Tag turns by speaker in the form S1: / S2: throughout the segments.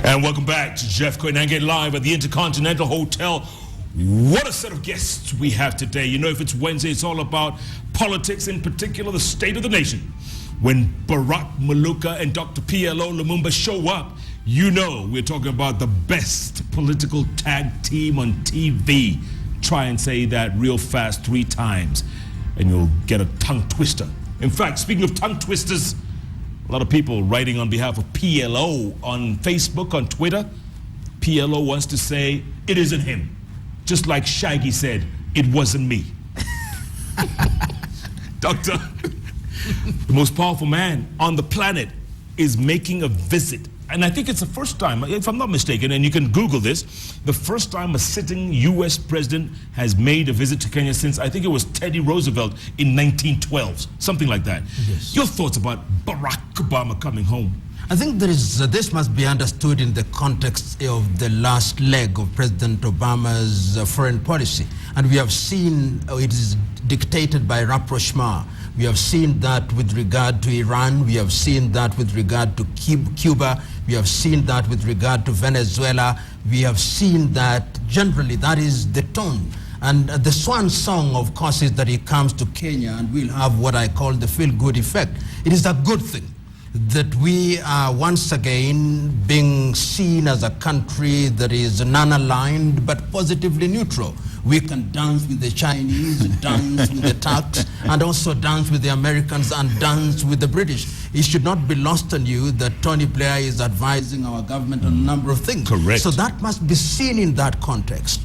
S1: And welcome back to Jeff Koinange live at the Intercontinental Hotel. What a set of guests we have today. You know, if it's Wednesday, it's all about politics, in particular the state of the nation. When Barrack, Muluka, and Dr. PLO Lumumba show up, you know we're talking about the best political tag team on TV. Try and say that real fast 3 times, and you'll get a tongue twister. In fact, speaking of tongue twisters, a lot of people writing on behalf of PLO on Facebook, on Twitter. PLO wants to say, it isn't him. Just like Shaggy said, it wasn't me. Doctor, the most powerful man on the planet is making a visit. And I think it's the first time, if I'm not mistaken, and you can Google this, the first time a sitting U.S. president has made a visit to Kenya since, I think it was Teddy Roosevelt in 1912, something like that. Yes. Your thoughts about Barack Obama coming home?
S2: I think there is, this must be understood in the context of the last leg of President Obama's foreign policy. And we have seen it is dictated by rapprochement. We have seen that with regard to Iran. We have seen that with regard to Cuba. We have seen that with regard to Venezuela. We have seen that generally that is the tone. And the swan song, of course, is that he comes to Kenya and we'll have what I call the feel-good effect. It is a good thing that we are once again being seen as a country that is non-aligned but positively neutral. We can dance with the Chinese, dance with the Turks, and also dance with the Americans and dance with the British. It should not be lost on you that Tony Blair is advising our government on a number of things.
S1: Correct.
S2: So that must be seen in that context.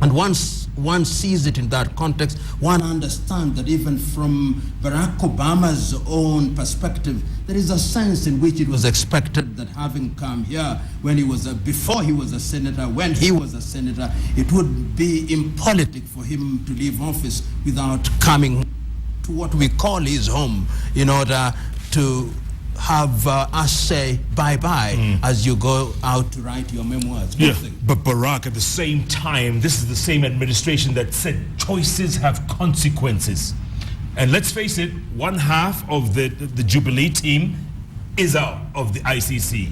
S2: And once one sees it in that context, one understands that even from Barack Obama's own perspective, there is a sense in which it was expected that having come here when he was before he was a senator, when he was a senator, it would be impolitic for him to leave office without coming to what we call his home in order to have us say bye-bye as you go out to write your memoirs.
S1: Yeah, but Barrack, at the same time, this is the same administration that said choices have consequences. And let's face it, one half of the Jubilee team is out of the ICC.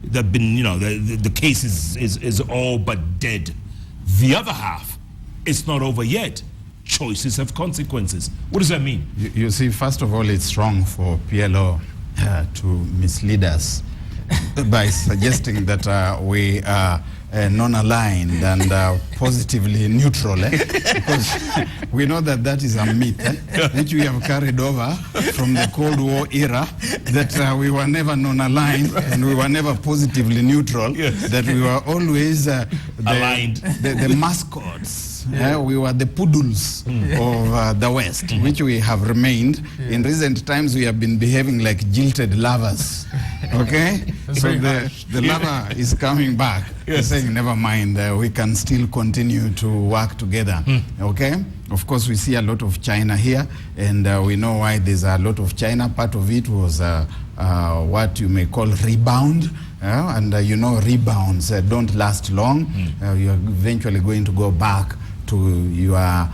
S1: They've been, you know, the case is all but dead. The other half, it's not over yet. Choices have consequences. What does that mean?
S3: You see, first of all, it's wrong for PLO to mislead us by suggesting that we are non-aligned and positively neutral, because we know that that is a myth which we have carried over from the Cold War era, that we were never non-aligned and we were never positively neutral, that we were always
S1: aligned,
S3: the mascots. We were the poodles of the West, which we have remained. In recent times, we have been behaving like jilted lovers. Okay? So the lover is coming back, saying, never mind, we can still continue to work together. Okay? Of course, we see a lot of China here, and we know why there's a lot of China. Part of it was what you may call rebound. And you know, rebounds don't last long. You're eventually going to go back to your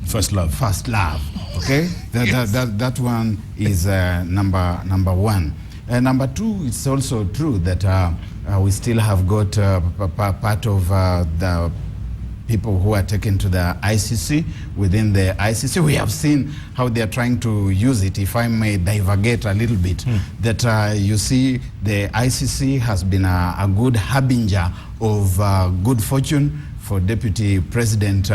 S1: first love.
S3: Okay, that one is number one. Number two, it's also true that we still have got part of the people who are taken to the ICC. Within the ICC, we have seen how they are trying to use it. If I may divagate a little bit, that you see the ICC has been a good harbinger of good fortune for Deputy President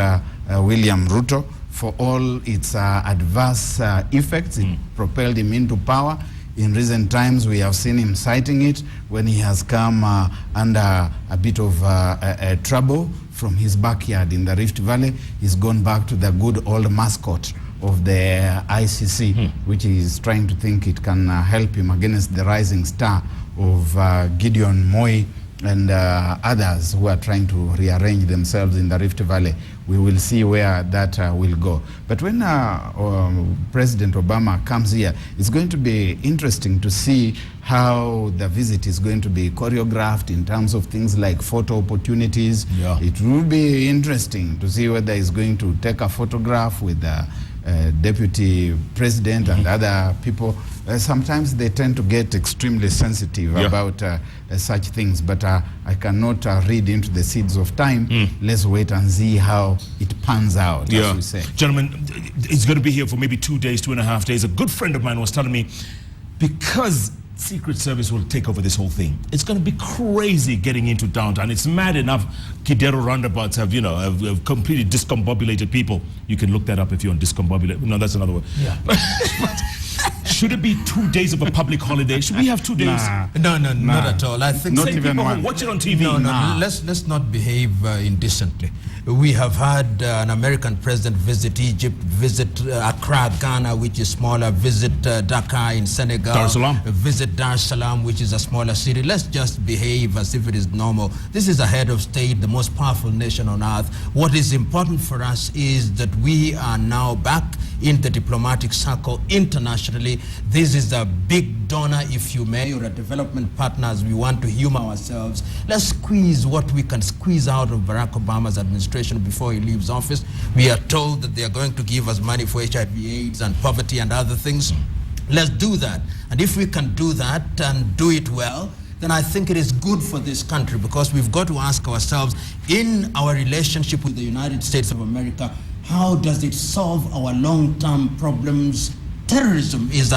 S3: William Ruto. For all its adverse effects, it propelled him into power. In recent times, we have seen him citing it when he has come under a bit of trouble from his backyard in the Rift Valley. He's gone back to the good old mascot of the ICC, which is trying to think it can help him against the rising star of Gideon Moi and others who are trying to rearrange themselves in the Rift Valley. We will see where that will go. But when President Obama comes here, it's going to be interesting to see how the visit is going to be choreographed in terms of things like photo opportunities. It will be interesting to see whether he's going to take a photograph with deputy president and other people, sometimes they tend to get extremely sensitive about such things. But I cannot read into the seeds of time. Let's wait and see how it pans out, as we say.
S1: Gentlemen, it's going to be here for maybe 2 days, 2.5 days. A good friend of mine was telling me, because Secret Service will take over this whole thing, it's going to be crazy getting into downtown. It's mad enough Kidero roundabouts have, have completely discombobulated people. You can look that up if you're on discombobulate. No, that's another word.
S2: Yeah.
S1: Should it be 2 days of a public holiday? Should we have 2 days?
S2: No, not at all. I think
S3: not even one.
S1: Watch it on TV.
S2: No. Let's not behave indecently. We have had an American president visit Egypt, visit Accra, Ghana, which is smaller, visit Dakar in Senegal,
S1: Dar es Salaam.
S2: Visit Dar es Salaam, which is a smaller city. Let's just behave as if it is normal. This is a head of state, the most powerful nation on earth. What is important for us is that we are now back in the diplomatic circle internationally. This is a big donor, if you may, or a development partner as we want to humor ourselves. Let's squeeze what we can squeeze out of Barack Obama's administration before he leaves office. We are told that they are going to give us money for HIV/AIDS and poverty and other things. Let's do that. And if we can do that and do it well, then I think it is good for this country, because we've got to ask ourselves, in our relationship with the United States of America, how does it solve our long-term problems? Terrorism is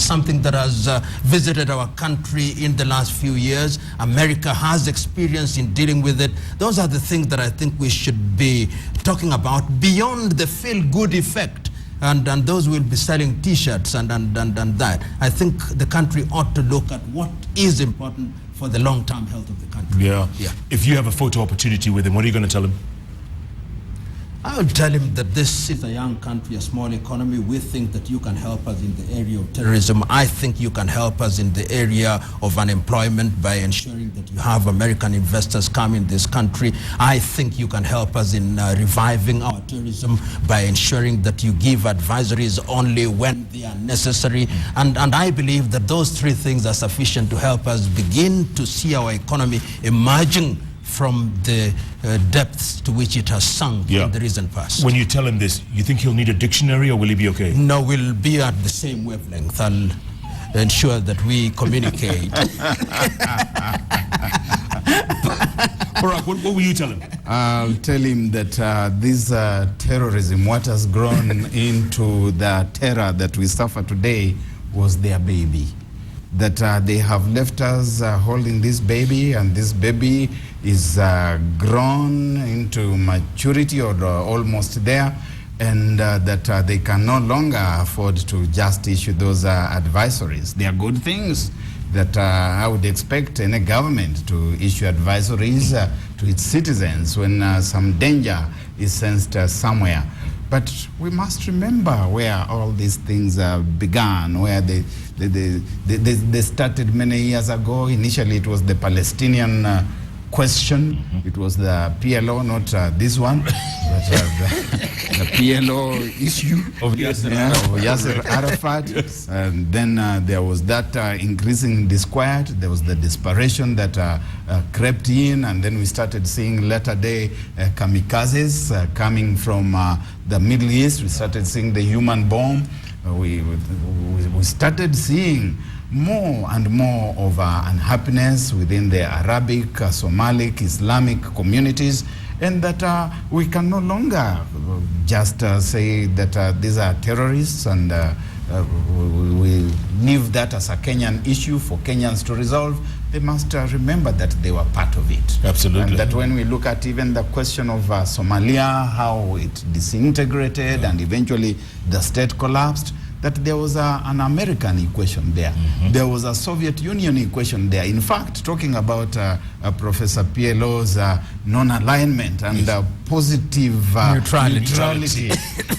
S2: something that has visited our country in the last few years. America has experience in dealing with it. Those are the things that I think we should be talking about beyond the feel-good effect. And those will be selling T-shirts and that. I think the country ought to look at what is important for the long-term health of the country.
S1: Yeah. If you have a photo opportunity with him, what are you going to tell him?
S2: I will tell him that this is a young country, a small economy. We think that you can help us in the area of terrorism. I think you can help us in the area of unemployment by ensuring that you have American investors come in this country. I think you can help us in reviving our tourism by ensuring that you give advisories only when they are necessary. And I believe that those three things are sufficient to help us begin to see our economy emerging from the depths to which it has sunk in the recent past.
S1: When you tell him this, you think he'll need a dictionary, or will he be okay?
S2: No, we'll be at the same wavelength. I'll ensure that we communicate.
S1: Barrack, what will you tell him?
S3: I'll tell him that this terrorism, what has grown into the terror that we suffer today, was their baby. That they have left us holding this baby, and this baby is grown into maturity or almost there, and that they can no longer afford to just issue those advisories. They are good things that I would expect any government to issue advisories to its citizens when some danger is sensed somewhere. But we must remember where all these things began, where they started many years ago. Initially, it was the Palestinian question. It was the PLO, not this one, but the PLO issue of Yasser Arafat. And then there was that increasing disquiet. There was the desperation that crept in, and then we started seeing latter-day kamikazes coming from the Middle East. We started seeing the human bomb. We started seeing more and more of unhappiness within the Arabic, Somalic, Islamic communities, and that we can no longer just say that these are terrorists, and we leave that as a Kenyan issue for Kenyans to resolve. They must remember that they were part of it.
S1: Absolutely.
S3: And that when we look at even the question of Somalia, how it disintegrated and eventually the state collapsed, that there was an American equation there. There was a Soviet Union equation there. In fact, talking about Professor PLO's non-alignment and positive neutrality,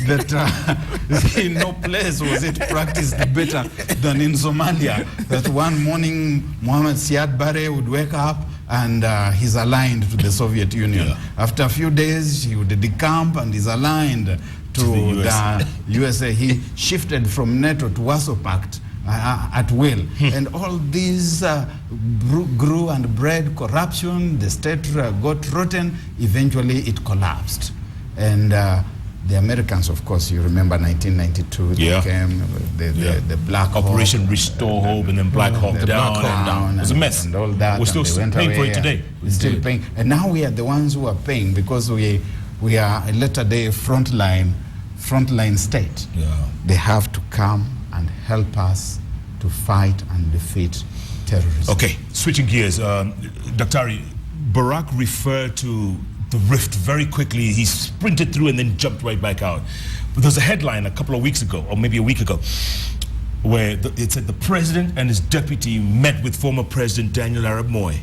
S3: that in no place was it practiced better than in Somalia. That one morning, Mohammed Siad Barre would wake up and he's aligned to the Soviet Union. After a few days, he would decamp and he's aligned to the USA. He shifted from NATO to Warsaw Pact at will. And all these grew and bred corruption. The state got rotten. Eventually, it collapsed. And the Americans, of course, you remember 1992,
S1: Yeah.
S3: they came, the Black Hawk,
S1: Operation Restore Hope and then Black Hawk
S3: the
S1: down,
S3: Black Hawk
S1: and down. It was a mess.
S3: and all that.
S1: We're still
S3: and they went
S1: paying for
S3: away,
S1: it today.
S3: We're still paying. And now we are the ones who are paying because we are a latter day frontline state.
S1: Yeah.
S3: They have to come and help us to fight and defeat terrorism.
S1: Okay, switching gears. Dr. Barrack referred to the rift very quickly. He sprinted through and then jumped right back out. But there was a headline a couple of weeks ago, or maybe a week ago, where it said the president and his deputy met with former President Daniel Arap Moi.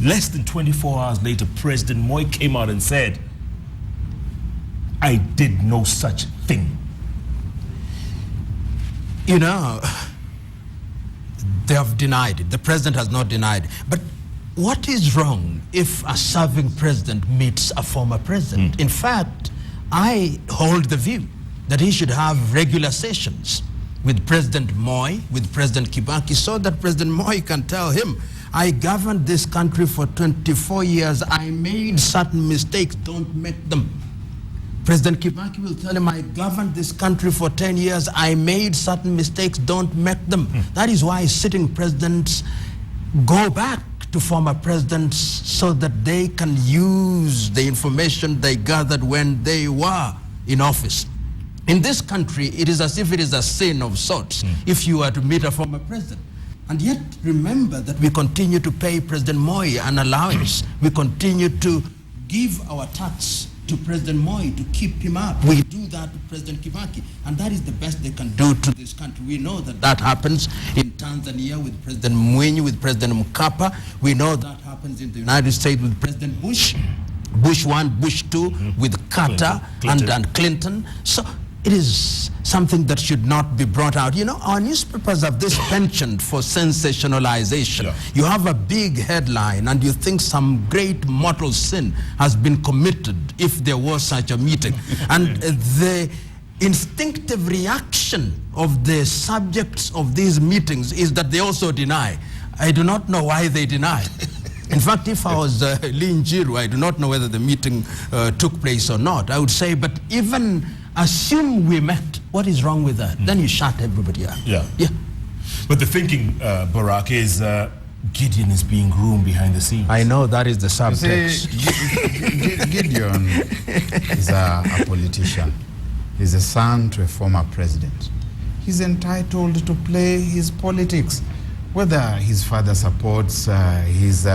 S1: Less than 24 hours later, President Moi came out and said, I did no such thing.
S2: You know, they have denied it. The president has not denied it. But what is wrong if a serving president meets a former president? In fact, I hold the view that he should have regular sessions with President Moi, with President Kibaki, so that President Moi can tell him, I governed this country for 24 years. I made certain mistakes. Don't make them. President Kibaki will tell him, I governed this country for 10 years. I made certain mistakes. Don't make them. That is why sitting presidents go back to former presidents so that they can use the information they gathered when they were in office. In this country, it is as if it is a sin of sorts if you were to meet a former president. And yet, remember that we continue to pay President Moi an allowance. We continue to give our tax to President Moi to keep him up. We do that to President Kibaki, and that is the best they can do to this country. We know that that happens in Tanzania with President Mwinyi, with President Mkapa. We know that happens in the United States with President Bush, Bush 1, Bush 2, with Carter and Clinton. So it is something that should not be brought out. You know, our newspapers have this penchant for sensationalization.
S1: Yeah.
S2: You have a big headline and you think some great mortal sin has been committed if there was such a meeting. And the instinctive reaction of the subjects of these meetings is that they also deny. I do not know why they deny. In fact, if I was Lin Jiru, I do not know whether the meeting took place or not. I would say, but even assume we met, what is wrong with that? Then you shut everybody up.
S1: Yeah. But the thinking, Barrack, is Gideon is being groomed behind the scenes.
S2: I know that is the
S3: You
S2: subtext.
S3: see, Gideon is a politician. He's a son to a former president. He's entitled to play his politics. Whether his father supports his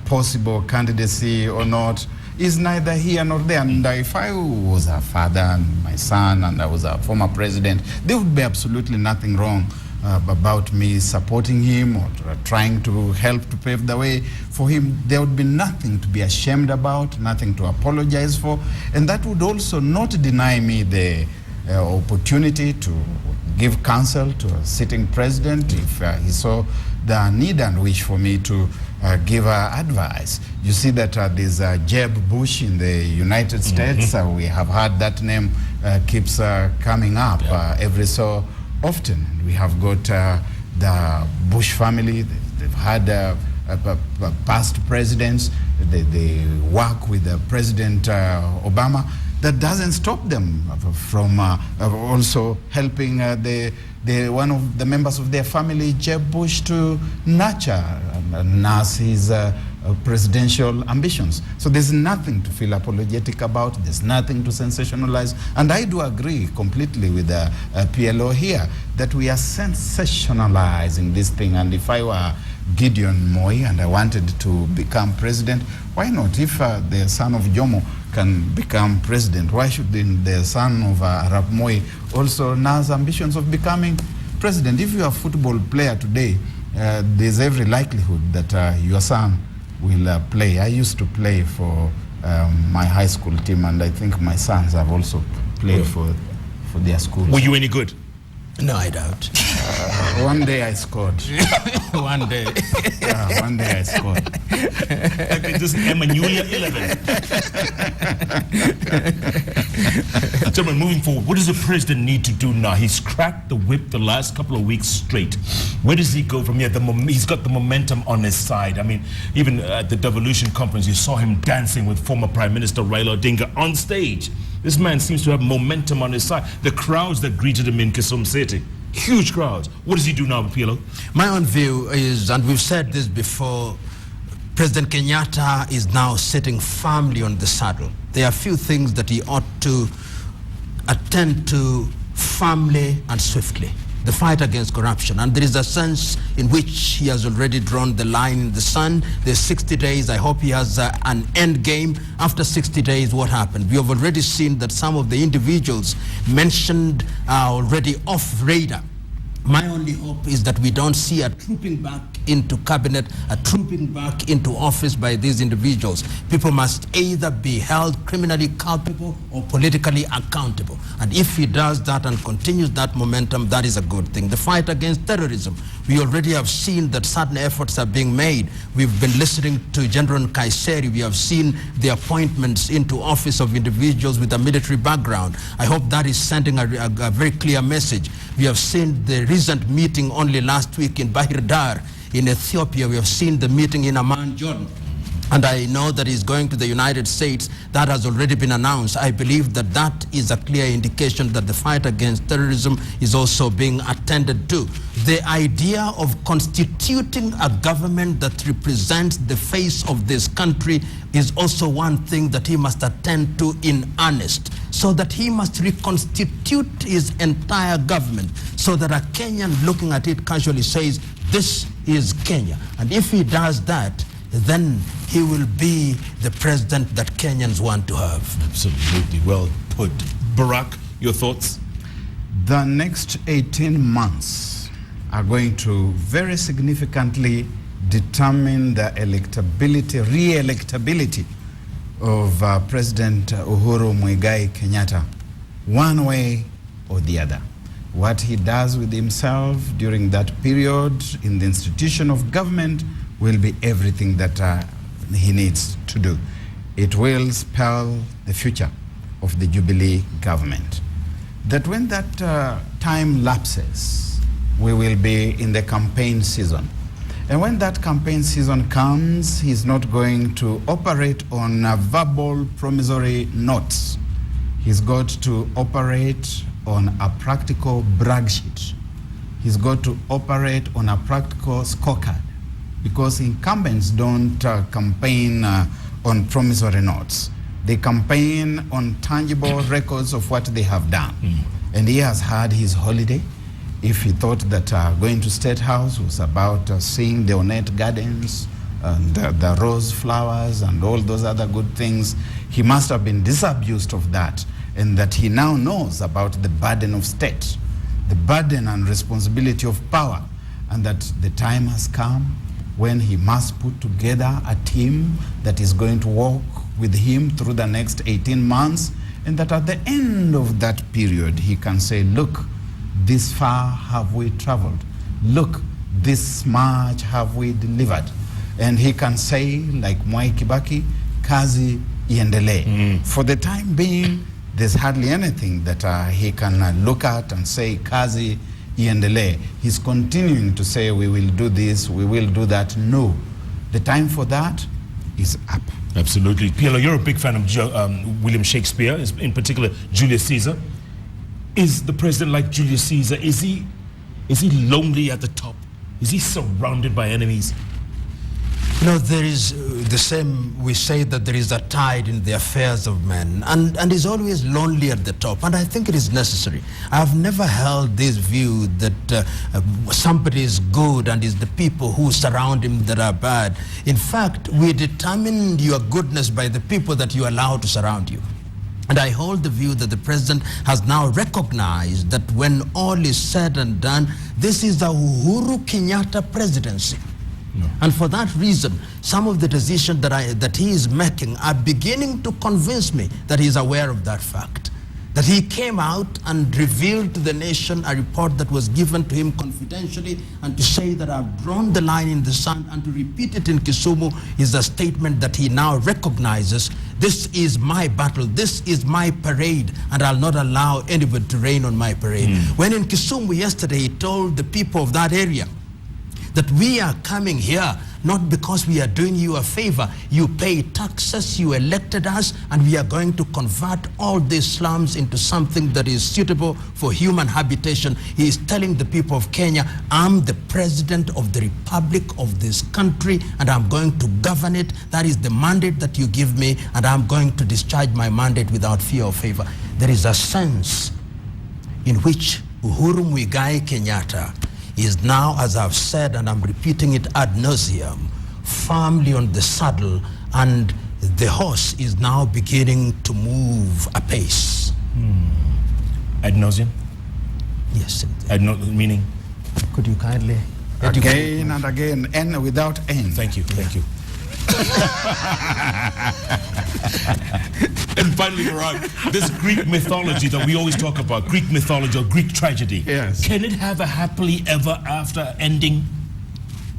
S3: possible candidacy or not is neither here nor there. And if I was a father and my son and I was a former president, there would be absolutely nothing wrong about me supporting him or trying to help to pave the way for him. There would be nothing to be ashamed about, nothing to apologize for. And that would also not deny me the opportunity to give counsel to a sitting president if he saw the need and wish for me to give advice. You see that there's Jeb Bush in the United States. We have heard that name keeps coming up every so often. We have got the Bush family. They've had past presidents. They work with President Obama. That doesn't stop them from also helping one of the members of their family, Jeb Bush, to nurture and nurse his presidential ambitions. So there's nothing to feel apologetic about. There's nothing to sensationalize. And I do agree completely with the PLO here that we are sensationalizing this thing. And if I were Gideon Moi and I wanted to become president, why not? If the son of Jomo can become president, why should the son of Arap Moi also nurse ambitions of becoming president? If you're a football player today, there's every likelihood that your son will play. I used to play for my high school team, and I think my sons have also played for their schools.
S1: Were you any good?
S2: No, I doubt.
S3: One day I scored.
S2: One day.
S3: Yeah, one day I scored.
S1: Like just Emanuela 11. Gentlemen, moving forward, what does the president need to do now? He's cracked the whip the last couple of weeks straight. Where does he go from here? He's got the momentum on his side. I mean, even at the Devolution Conference, you saw him dancing with former Prime Minister Raila Odinga on stage. This man seems to have momentum on his side. The crowds that greeted him in Kisumu City, huge crowds. What does he do now with PLO?
S2: My own view is, and we've said this before, President Kenyatta is now sitting firmly on the saddle. There are few things that he ought to attend to firmly and swiftly. The fight against corruption. And there is a sense in which he has already drawn the line in the sand. There's 60 days. I hope he has an end game. After 60 days, what happened? We have already seen that some of the individuals mentioned are already off radar. My only hope is that we don't see a trooping back into cabinet, a trooping back into office by these individuals. People must either be held criminally culpable or politically accountable. And if he does that and continues that momentum, that is a good thing. The fight against terrorism, we already have seen that certain efforts are being made. We've been listening to General Kaiseri. We have seen the appointments into office of individuals with a military background. I hope that is sending a very clear message. We have seen the recent meeting only last week in Bahir Dar in Ethiopia. We have seen the meeting in Amman, Jordan. And I know that he's going to the United States. That has already been announced. I believe that that is a clear indication that the fight against terrorism is also being attended to. The idea of constituting a government that represents the face of this country is also one thing that he must attend to in earnest, so that he must reconstitute his entire government, so that a Kenyan looking at it casually says, this is Kenya. And if he does that, then he will be the president that Kenyans want to have.
S1: Absolutely, well put. Barrack, your thoughts?
S3: The next 18 months are going to very significantly determine the re-electability of President Uhuru Muigai Kenyatta, one way or the other. What he does with himself during that period in the institution of government will be everything that he needs to do. It will spell the future of the Jubilee government. That when that time lapses, we will be in the campaign season. And when that campaign season comes, he's not going to operate on verbal promissory notes. He's got to operate on a practical brag sheet. He's got to operate on a practical scorecard, because incumbents don't campaign on promissory notes. They campaign on tangible records of what they have done. And he has had his holiday. If he thought that going to State House was about seeing the ornate gardens and the rose flowers and all those other good things, he must have been disabused of that, and that he now knows about the burden of state, the burden and responsibility of power, and that the time has come when he must put together a team that is going to work with him through the next 18 months, and that at the end of that period, he can say, look, this far have we traveled. Look, this much have we delivered. And he can say, like Mwai Kibaki, kazi iendelee. For the time being, there's hardly anything that he can look at and say, kazi iendelee. He's continuing to say, we will do this, we will do that. No, the time for that is up.
S1: Absolutely. PLO, you're a big fan of William Shakespeare, in particular Julius Caesar. Is the president like Julius Caesar? Is he lonely at the top? Is he surrounded by enemies?
S2: You know, there is the same, we say that there is a tide in the affairs of men, and is always lonely at the top, and I think it is necessary. I have never held this view that somebody is good and it's the people who surround him that are bad. In fact, we determine your goodness by the people that you allow to surround you. And I hold the view that the president has now recognized that when all is said and done, this is the Uhuru Kenyatta presidency. And for that reason, some of the decisions that he is making are beginning to convince me that he is aware of that fact. That he came out and revealed to the nation a report that was given to him confidentially, and to say that I've drawn the line in the sand, and to repeat it in Kisumu is a statement that he now recognizes. This is my battle, this is my parade, and I'll not allow anybody to rain on my parade. When in Kisumu yesterday, he told the people of that area that we are coming here not because we are doing you a favor. You pay taxes, you elected us, and we are going to convert all these slums into something that is suitable for human habitation. He is telling the people of Kenya, I'm the president of the republic of this country, and I'm going to govern it. That is the mandate that you give me, and I'm going to discharge my mandate without fear or favor. There is a sense in which Uhuru Muigai Kenyatta is now, as I've said, and I'm repeating it ad nauseum, firmly on the saddle, and the horse is now beginning to move apace.
S1: Ad nauseum?
S2: Yes.
S1: Meaning?
S2: Could you kindly?
S3: Again and again, and without end.
S1: Thank you, thank you. And finally, Barrack, this Greek mythology that we always talk about, Greek mythology or Greek tragedy,
S3: yes.
S1: Can it have a happily ever after ending?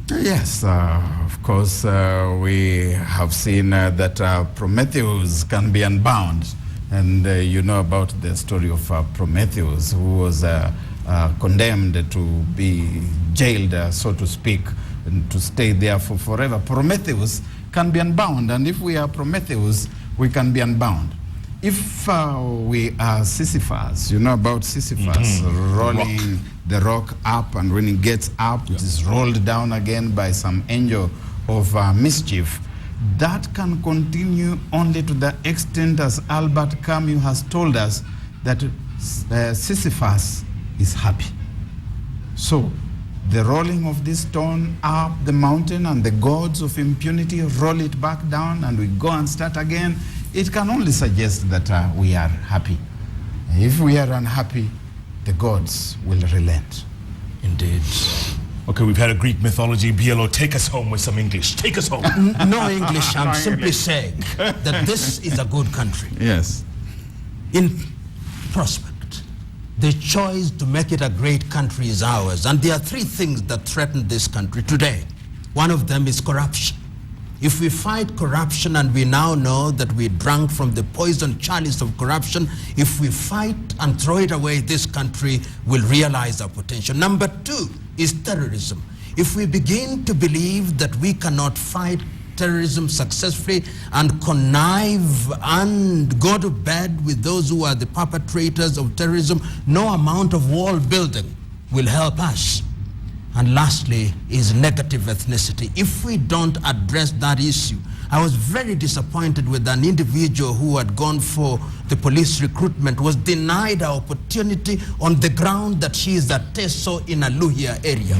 S3: Yes, of course, we have seen that Prometheus can be unbound. And you know about the story of Prometheus, who was condemned to be jailed, so to speak, and to stay there for forever. Prometheus can be unbound, and if we are Prometheus, we can be unbound. If we are Sisyphus, you know about Sisyphus, rolling the rock up, and when it gets up, it is rolled down again by some angel of mischief. That can continue only to the extent, as Albert Camus has told us, that Sisyphus is happy. So, the rolling of this stone up the mountain and the gods of impunity roll it back down and we go and start again, it can only suggest that we are happy. If we are unhappy, the gods will relent.
S2: Indeed.
S1: Okay, we've had a Greek mythology. PLO, take us home with some English. Take us home.
S2: No English, I'm simply saying that this is a good country.
S3: Yes.
S2: In prospect, the choice to make it a great country is ours. And there are three things that threaten this country today. One of them is corruption. If we fight corruption, and we now know that we drank from the poison chalice of corruption, if we fight and throw it away, this country will realize our potential. Number two is terrorism. If we begin to believe that we cannot fight terrorism successfully and connive and go to bed with those who are the perpetrators of terrorism, no amount of wall building will help us. And lastly is negative ethnicity. If we don't address that issue, I was very disappointed with an individual who had gone for the police recruitment, was denied an opportunity on the ground that she is a Teso in a Luhia area.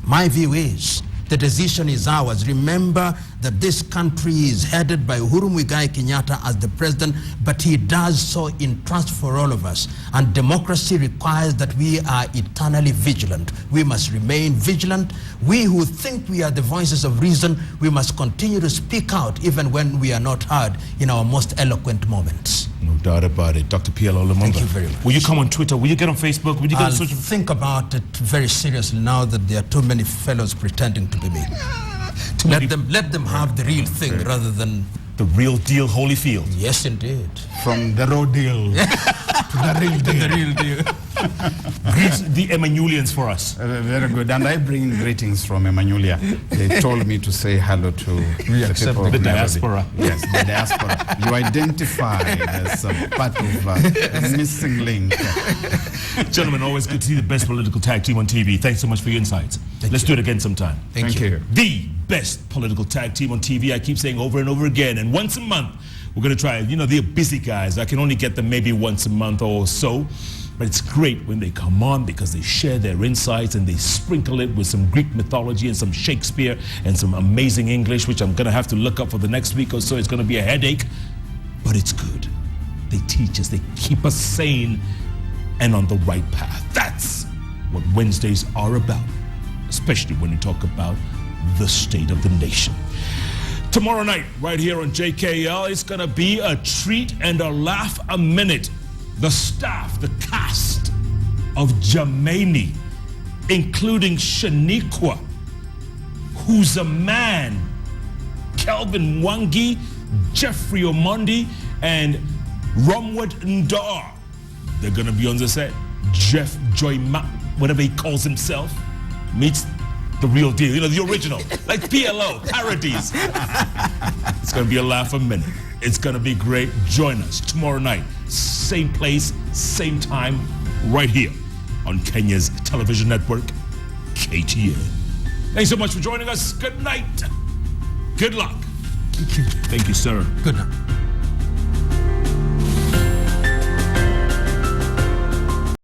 S2: My view is the decision is ours. Remember that this country is headed by Uhuru Muigai Kenyatta as the president, but he does so in trust for all of us. And democracy requires that we are eternally vigilant. We must remain vigilant. We who think we are the voices of reason, we must continue to speak out even when we are not heard in our most eloquent moments.
S1: No doubt about it. Dr. PLO Lumumba.
S2: Thank you very much.
S1: Will you come on Twitter? Will you get on Facebook? Will you get on
S2: I'll
S1: social?
S2: think about it very seriously now that there are too many fellows pretending to be me. Let them have the real thing rather than
S1: the real deal, Holyfield.
S2: Yes, indeed.
S3: From the raw deal to the real deal.
S2: The real deal.
S1: Greet the Emmanuelians for us.
S3: Very good. And I bring greetings from Emmanuelia. They told me to say hello to the people of
S1: the
S3: Nairobi.
S1: diaspora.
S3: Yes, the diaspora. You identify as a part of a missing link.
S1: Gentlemen, always good to see the best political tag team on TV. Thanks so much for your insights. Let's do it again sometime.
S3: Thank you.
S1: The best political tag team on TV, I keep saying over and over again. And once a month, we're going to try it. You know, they're busy guys. I can only get them maybe once a month or so. But it's great when they come on because they share their insights and they sprinkle it with some Greek mythology and some Shakespeare and some amazing English, which I'm going to have to look up for the next week or so. It's going to be a headache, but it's good. They teach us, they keep us sane and on the right path. That's what Wednesdays are about, especially when you talk about the state of the nation. Tomorrow night, right here on JKL, it's going to be a treat and a laugh a minute. The staff, the cast of Jamani, including Shaniqua, who's a man, Kelvin Wangi, Jeffrey Omondi, and Romwood Ndar. They're gonna be on the set. Jeff Joyma, whatever he calls himself, meets the real deal, you know, the original, like PLO, parodies. It's going to be a laugh a minute. It's going to be great. Join us tomorrow night, same place, same time, right here on Kenya's television network, KTN. Thanks so much for joining us. Good night. Good luck. Thank you, sir.
S2: Good night.